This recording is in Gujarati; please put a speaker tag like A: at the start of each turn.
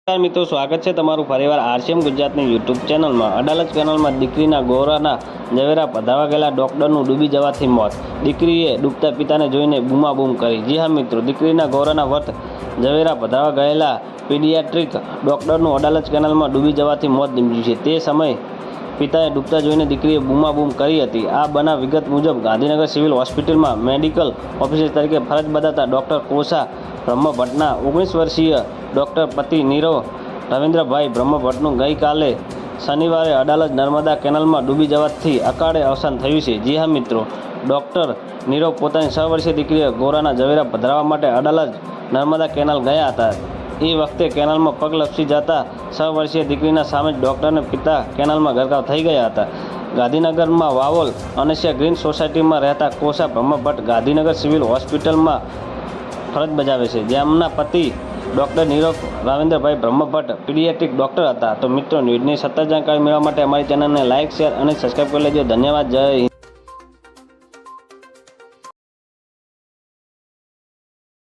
A: નમસ્કાર મિત્રો, સ્વાગત છે તમારું ફરીવાર આરસીએમ ગુજરાતની યુટ્યુબ ચેનલમાં। અડાલજ કેનાલમાં દીકરીના ગોરાના ઝવેરા પધારવા ગયેલા ડોક્ટરનું ડૂબી જવાથી મોત। દીકરીએ ડૂબતા પિતાને જોઈને બૂમાબૂમ કરી। જી હા મિત્રો, દીકરીના ગોરાના વર્ત ઝવેરા પધારવા ગયેલા પીડિયાટ્રિક ડોક્ટરનું અડાલજ કેનાલમાં ડૂબી જવાથી મોત નીપજ્યું છે। તે સમયે પિતાએ ડૂબતા જોઈને દીકરીએ બૂમાબૂમ કરી હતી। આ બનાવ વિગત મુજબ ગાંધીનગર સિવિલ હોસ્પિટલમાં મેડિકલ ઓફિસર તરીકે ફરજ બજાવતા ડૉક્ટર કોસા બ્રહ્મભટ્ટના 19 વર્ષીય ડૉક્ટર પતિ નીરવ રવિન્દ્રભાઈ બ્રહ્મભટ્ટનું ગઈકાલે શનિવારે અડાલજ નર્મદા કેનાલમાં ડૂબી જવાથી અકાળે અવસાન થયું છે। જી હા મિત્રો, ડૉક્ટર નીરવ પોતાની 6 વર્ષીય દીકરીએ ગોરાના ઝવેરા પધરાવવા માટે અડાલજ નર્મદા કેનાલ ગયા હતા। એ વખતે કેનાલમાં પગ લપસી જતા 6 વર્ષીય દીકરીના સામે જ ડૉક્ટરને પિતા કેનાલમાં ગરકાવ થઈ ગયા હતા। ગાંધીનગરમાં વાવોલ અનસ્યા ગ્રીન સોસાયટીમાં રહેતા કોસા બ્રહ્મભટ્ટ ગાંધીનગર સિવિલ હોસ્પિટલમાં ફરજ બજાવે છે, જેમના પતિ doctor Nirav Ravindrabhai Brahmbhatt paediatric doctor હતા। તો મિત્રો, ન્યૂઝની સતત જાણકારી મેળવવા માટે અમારી ચેનલને લાઇક, શેર અને સબસ્ક્રાઈબ કરી લેજો। ધન્યવાદ। જય હિન્દ।